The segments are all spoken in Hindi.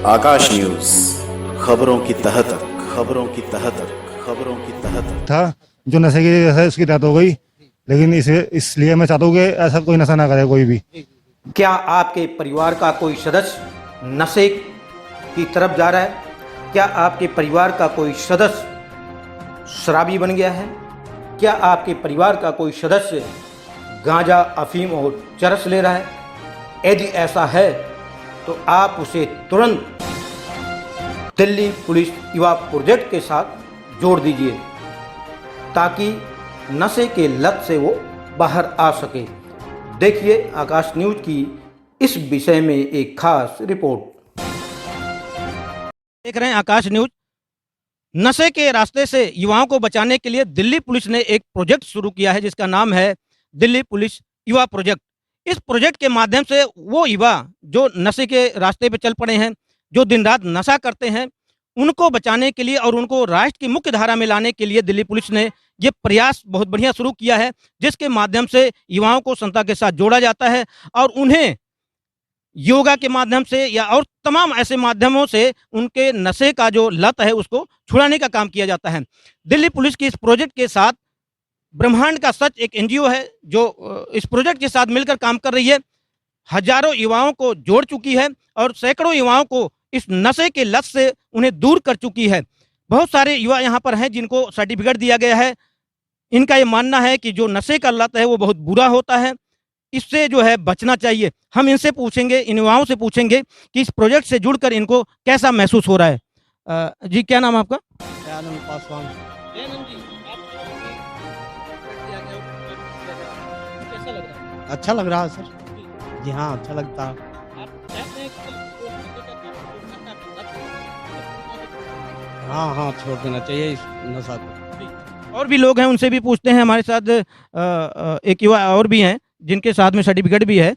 आकाश न्यूज, खबरों की तह तक, खबरों की तह तक, खबरों की तह तक। था जो नशे की वजह से उसकी डेथ हो गई, लेकिन इसलिए मैं चाहता हूँ कि ऐसा कोई नशा ना करे कोई भी। क्या आपके परिवार का कोई सदस्य नशे की तरफ जा रहा है? क्या आपके परिवार का कोई सदस्य शराबी बन गया है? क्या आपके परिवार का कोई सदस्य गांजा, अफीम और चरस ले रहा है? यदि ऐसा है तो आप उसे तुरंत दिल्ली पुलिस युवा प्रोजेक्ट के साथ जोड़ दीजिए ताकि नशे के लत से वो बाहर आ सके। देखिए आकाश न्यूज की इस विषय में एक खास रिपोर्ट। देख रहे हैं आकाश न्यूज। नशे के रास्ते से युवाओं को बचाने के लिए दिल्ली पुलिस ने एक प्रोजेक्ट शुरू किया है जिसका नाम है दिल्ली पुलिस युवा प्रोजेक्ट। इस प्रोजेक्ट के माध्यम से वो युवा जो नशे के रास्ते पे चल पड़े हैं, जो दिन रात नशा करते हैं, उनको बचाने के लिए और उनको राष्ट्र की मुख्य धारा में लाने के लिए दिल्ली पुलिस ने ये प्रयास बहुत बढ़िया शुरू किया है, जिसके माध्यम से युवाओं को संस्था के साथ जोड़ा जाता है और उन्हें योगा के माध्यम से या और तमाम ऐसे माध्यमों से उनके नशे का जो लत है उसको छुड़ाने का काम किया जाता है। दिल्ली पुलिस की इस प्रोजेक्ट के साथ ब्रह्मांड का सच एक एनजीओ है जो इस प्रोजेक्ट के साथ मिलकर काम कर रही है। हजारों युवाओं को जोड़ चुकी है और सैकड़ों युवाओं को इस नशे के लत से उन्हें दूर कर चुकी है। बहुत सारे युवा यहाँ पर हैं जिनको सर्टिफिकेट दिया गया है। इनका ये मानना है कि जो नशे का लत है वो बहुत बुरा होता है, इससे जो है बचना चाहिए। हम इनसे पूछेंगे, इन युवाओं से पूछेंगे कि इस प्रोजेक्ट से जुड़कर इनको कैसा महसूस हो रहा है। जी क्या नाम है आपका? आनंद पासवान। अच्छा लग रहा है सर। जी हाँ, अच्छा लगता है। हाँ हाँ, छोड़ देना चाहिए इस नशा को। और भी लोग हैं, उनसे भी पूछते हैं। हमारे साथ एक युवा और भी हैं जिनके साथ में सर्टिफिकेट भी है।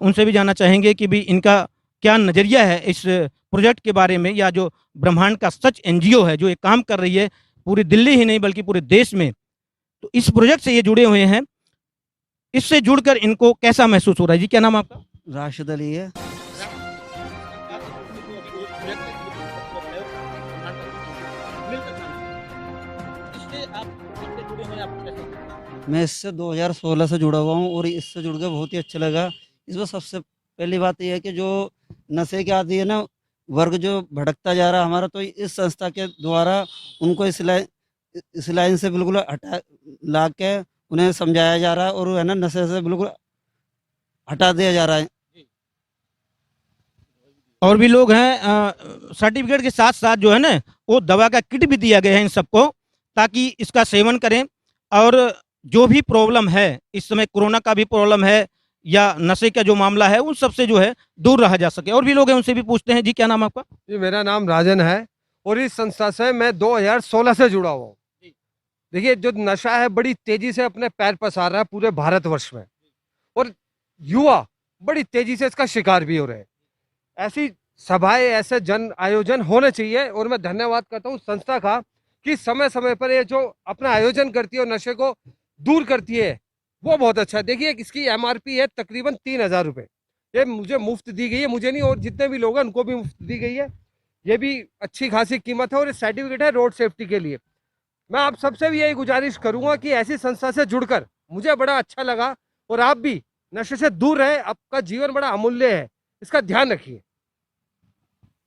उनसे भी जानना चाहेंगे कि भी इनका क्या नज़रिया है इस प्रोजेक्ट के बारे में, या जो ब्रह्मांड का सच एनजीओ है जो ये काम कर रही है पूरी दिल्ली ही नहीं बल्कि पूरे देश में। तो इस प्रोजेक्ट से ये जुड़े हुए हैं, इससे जुड़कर इनको कैसा महसूस हो रहा है? जी क्या नाम आपका? राशिद अली है। मैं इससे 2016 से जुड़ा हुआ हूँ और इससे जुड़ के बहुत ही अच्छा लगा। इसमें सबसे पहली बात यह है कि जो नशे के आदि है ना, वर्ग जो भटकता जा रहा है हमारा, तो इस संस्था के द्वारा उनको इस लाइन से बिल्कुल हटा ला के उन्हें समझाया जा रहा है और है ना नशे से बिल्कुल हटा दिया जा रहा है। और भी लोग हैं। सर्टिफिकेट के साथ साथ जो है ना वो दवा का किट भी दिया गया है इन सबको, ताकि इसका सेवन करें और जो भी प्रॉब्लम है, इस समय कोरोना का भी प्रॉब्लम है या नशे का जो मामला है, उन सबसे जो है दूर रहा जा सके। और भी लोग हैं, उनसे भी पूछते हैं। जी क्या नाम आपका? जी मेरा नाम राजन है और इस संस्था से मैं 2016 से जुड़ा हुआ हूँ। देखिए जो नशा है बड़ी तेजी से अपने पैर पसार रहा है पूरे भारतवर्ष में और युवा बड़ी तेजी से इसका शिकार भी हो रहे हैं। ऐसी सभाएं, ऐसे जन आयोजन होने चाहिए और मैं धन्यवाद करता हूँ संस्था का कि समय समय पर ये जो अपना आयोजन करती है और नशे को दूर करती है, वो बहुत अच्छा है। देखिए इसकी एमआरपी है तकरीबन 3000 रुपये। ये मुझे मुफ्त दी गई है, मुझे नहीं और जितने भी लोग हैं उनको भी मुफ्त दी गई है। ये भी अच्छी खासी कीमत है और सर्टिफिकेट है रोड सेफ्टी के लिए। मैं आप सबसे भी यही गुजारिश करूंगा कि ऐसी संस्था से जुड़कर मुझे बड़ा अच्छा लगा और आप भी नशे से दूर रहे। आपका जीवन बड़ा अमूल्य है, इसका ध्यान रखिए।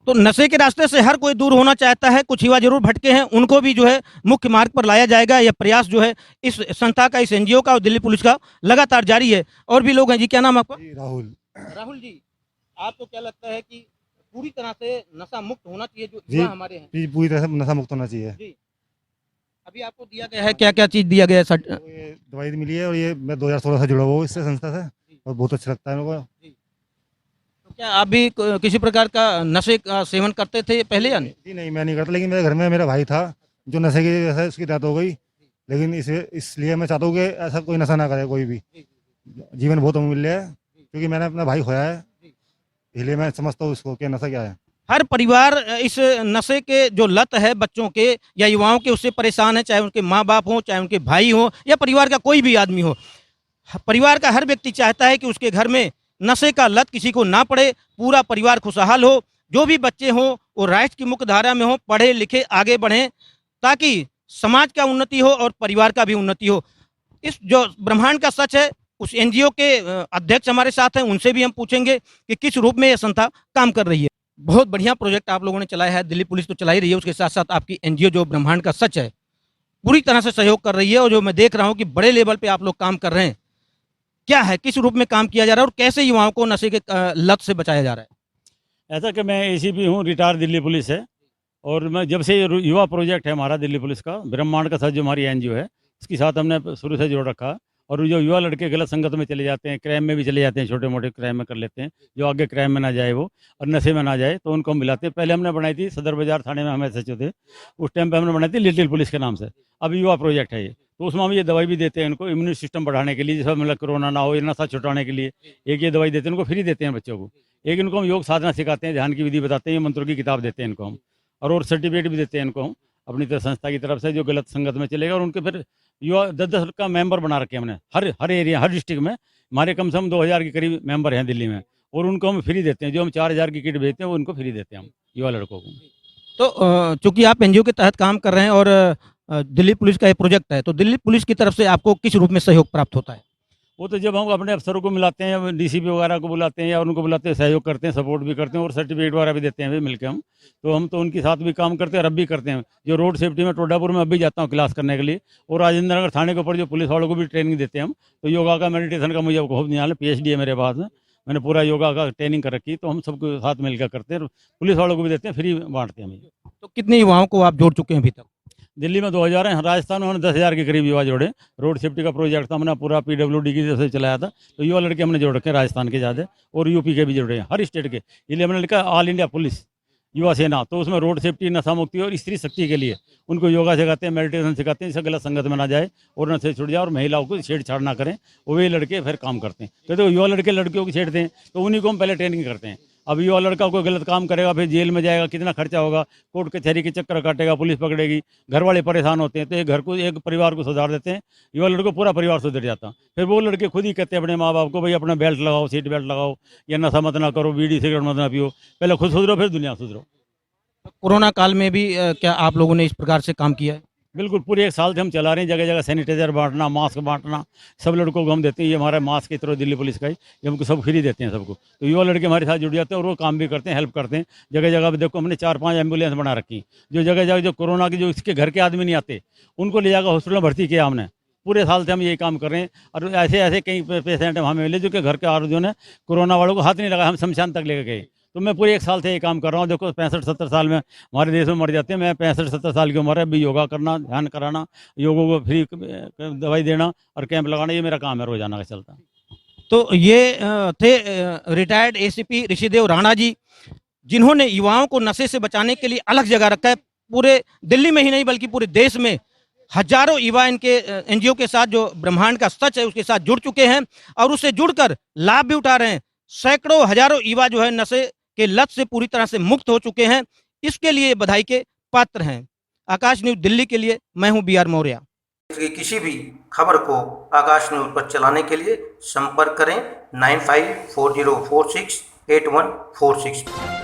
तो नशे के रास्ते से हर कोई दूर होना चाहता है, कुछ युवा जरूर भटके हैं, उनको भी जो है मुख्य मार्ग पर लाया जाएगा। यह प्रयास जो है इस संस्था का, इस एनजीओ का और दिल्ली पुलिस का लगातार जारी है। और भी लोग हैं। जी क्या नाम आपका? राहुल। राहुल जी, आपको क्या लगता है कि पूरी तरह से नशा मुक्त होना चाहिए जो जी, युवा हमारे हैं? जी पूरी तरह से नशा मुक्त होना चाहिए। जी, अभी आपको दिया गया है, क्या क्या चीज दिया गया है? ये दवाई मिली है और ये मैं 2016 से जुड़ा हुआ हूँ इससे संस्था से और बहुत अच्छा लगता है मेरे को। तो क्या आप भी किसी प्रकार का नशे का सेवन करते थे पहले या नहीं? जी नहीं, मैं नहीं करता, लेकिन मेरे घर में मेरा भाई था जो नशे की वजह से उसकी डेथ हो गई, लेकिन इसलिए मैं चाहता हूँ कि ऐसा कोई नशा ना करे कोई भी। जीवन बहुत अमूल्य है, क्योंकि मैंने अपना भाई खोया है, इसलिए मैं समझता हूँ उसको कि नशा क्या है। हर परिवार इस नशे के जो लत है बच्चों के या युवाओं के, उससे परेशान है, चाहे उनके माँ बाप हो, चाहे उनके भाई हो या परिवार का कोई भी आदमी हो। परिवार का हर व्यक्ति चाहता है कि उसके घर में नशे का लत किसी को ना पड़े, पूरा परिवार खुशहाल हो। जो भी बच्चे हों वो राष्ट्र की मुख्य धारा में हो, पढ़े लिखे आगे बढ़ें, ताकि समाज का उन्नति हो और परिवार का भी उन्नति हो। इस जो ब्रह्मांड का सच है, उस एनजीओ के अध्यक्ष हमारे साथ हैं, उनसे भी हम पूछेंगे कि किस रूप में यह संस्था काम कर रही है। बहुत बढ़िया प्रोजेक्ट आप लोगों ने चलाया है, दिल्ली पुलिस तो चला ही रही है, उसके साथ साथ आपकी एनजीओ जो ब्रह्मांड का सच है पूरी तरह से सहयोग कर रही है, और जो मैं देख रहा हूँ कि बड़े लेवल पे आप लोग काम कर रहे हैं। क्या है, किस रूप में काम किया जा रहा है और कैसे युवाओं को नशे के लत से बचाया जा रहा है? ऐसा कि मैं एसीपी हूँ, रिटायर दिल्ली पुलिस है, और मैं जब से ये युवा प्रोजेक्ट है हमारा दिल्ली पुलिस का, ब्रह्मांड का सच जो हमारी एनजीओ है, इसके साथ हमने शुरू से जोड़ रखा। और जो युवा लड़के गलत संगत में चले जाते हैं, क्राइम में भी चले जाते हैं, छोटे मोटे क्राइम में कर लेते हैं, जो आगे क्राइम में ना जाए वो, और नशे में ना जाए, तो उनको हम मिलाते हैं। पहले हमने बनाई थी सदर बाजार थाने में, हम एसएचओ थे उस टाइम पे, हमने बनाई थी लिटिल पुलिस के नाम से। अब युवा प्रोजेक्ट है ये, तो उसमें हम ये दवाई भी देते हैं इनको, इम्यून सिस्टम बढ़ाने के लिए, जैसे मतलब कोरोना ना हो, ये नशा छुटाने के लिए एक ये दवाई देते हैं, उनको फ्री देते हैं बच्चों को। एक इनको हम योग साधना सिखाते हैं, ध्यान की विधि बताते हैं, मंत्रों की किताब देते हैं इनको हम, और सर्टिफिकेट भी देते हैं इनको हम अपनी तरफ संस्था की तरफ से, जो गलत संगत में चलेगा। और उनके फिर युवा 10-10 का मेंबर बना रखे हैं हमने, हर एरिया, हर डिस्ट्रिक्ट में हमारे कम से कम 2000 के करीब मेंबर हैं दिल्ली में, और उनको हम फ्री देते हैं। जो हम 4000 की किट भेजते हैं वो उनको फ्री देते हैं हम युवा लड़कों को। तो चूंकि आप एनजीओ के तहत काम कर रहे हैं और दिल्ली पुलिस का ये प्रोजेक्ट है, तो दिल्ली पुलिस की तरफ से आपको किस रूप में सहयोग प्राप्त होता है? वो तो जब हम अपने अफसरों को मिलाते हैं, डीसीपी वगैरह को बुलाते हैं या उनको बुलाते हैं, सहयोग करते हैं, सपोर्ट भी करते हैं, और सर्टिफिकेट वगैरह भी देते हैं मिलकर हम। तो हम तो उनके साथ भी काम करते हैं और अब भी करते हैं। जो रोड सेफ्टी में टोडापुर में अब भी जाता हूँ क्लास करने के लिए, और राजेंद्र नगर थाने के ऊपर जो पुलिस वालों को भी ट्रेनिंग देते हैं हम। तो योगा का, मेडिटेशन का मुझे खूब निकाल, PhD है मेरे पास में, मैंने पूरा योगा का ट्रेनिंग कर रखी, तो हम सबके साथ मिलकर करते हैं, पुलिस वालों को भी देते हैं, फ्री बांटते हैं हम। तो कितने युवाओं को आप जोड़ चुके हैं अभी तक? दिल्ली में 2000 है, राजस्थान में हमने 10,000 के करीब युवा जोड़े। रोड सेफ्टी का प्रोजेक्ट था, हमने पूरा PWD की तरफ से चलाया था, तो युवा लड़के हमने जोड़ रखे हैं राजस्थान के ज़्यादा, और यूपी के भी जोड़े हैं, हर स्टेट के। इसलिए हमने लिखा ऑल इंडिया पुलिस युवा सेना, तो उसमें रोड सेफ्टी, नशा मुक्ति और स्त्री शक्ति के लिए उनको योगा सिखाते हैं, मेडिटेशन सिखाते हैं, इससे गलत संगत में ना जाए और नशे छूट जाए, और महिलाओं को छेड़छाड़ ना करें। वही लड़के फिर काम करते हैं, कहते युवा लड़के लड़कियों को छेड़ते हैं, तो उन्हीं को हम पहले ट्रेनिंग करते हैं। अब युवा लड़का कोई गलत काम करेगा, फिर जेल में जाएगा, कितना खर्चा होगा, कोर्ट कचहरी के चक्कर काटेगा, पुलिस पकड़ेगी, घर वाले परेशान होते हैं। तो एक घर को, एक परिवार को सुधार देते हैं, युवा लड़कों पूरा परिवार सुधर जाता। फिर वो लड़के खुद ही कहते हैं अपने माँ बाप को, भाई अपना बेल्ट लगाओ, सीट बेल्ट लगाओ, या नशा मत ना करो, बीड़ी सिगरेट मत ना पियो, पहले खुद सुधरो फिर दुनिया सुधरो। कोरोना काल में भी क्या आप लोगों ने इस प्रकार से काम किया है? बिल्कुल, पूरे 1 साल से हम चला रहे हैं, जगह जगह सैनिटाइजर बांटना, मास्क बांटना, सब लड़कों को हम देते हैं। ये हमारा मास्क की तरह दिल्ली पुलिस का ही, ये हमको सब फ्री देते हैं सबको। तो युवा लड़के हमारे साथ जुड़ जाते हैं और वो काम भी करते हैं, हेल्प करते हैं। जगह जगह पे देखो हमने 4-5 एम्बुलेंस बना रखी, जो जगह जगह जो कोरोना के, जो इसके घर के आदमी नहीं आते, उनको ले जाकर हॉस्पिटल में भर्ती किया हमने। पूरे साल से हम यही काम कर रहे हैं, और ऐसे ऐसे कई पेशेंट हमें मिले जो कि घर के आदमियों ने कोरोना वालों को हाथ नहीं लगा, हम शमशान तक लेकर गए। तो मैं पूरे 1 साल से ये काम कर रहा हूँ। देखो 65-70 साल में हमारे देश में मर जाते हैं, मैं 65-70 साल की उम्र है, अभी योगा करना, ध्यान कराना, योगों को फ्री दवाई देना और कैंप लगाना, ये मेरा काम है रोजाना का चलता। तो ये थे रिटायर्ड एसीपी ऋषिदेव राणा जी, जिन्होंने युवाओं को नशे से बचाने के लिए अलग जगह रखा है। पूरे दिल्ली में ही नहीं बल्कि पूरे देश में हजारों युवा इनके एनजीओ के साथ, जो ब्रह्मांड का सच है उसके साथ जुड़ चुके हैं और उससे जुड़कर लाभ भी उठा रहे हैं। सैकड़ों हजारों युवा जो है नशे के लत से पूरी तरह से मुक्त हो चुके हैं। इसके लिए बधाई के पात्र हैं। आकाश न्यूज दिल्ली के लिए मैं हूं BR मौर्य। किसी भी खबर को आकाश न्यूज पर चलाने के लिए संपर्क करें 9540468146।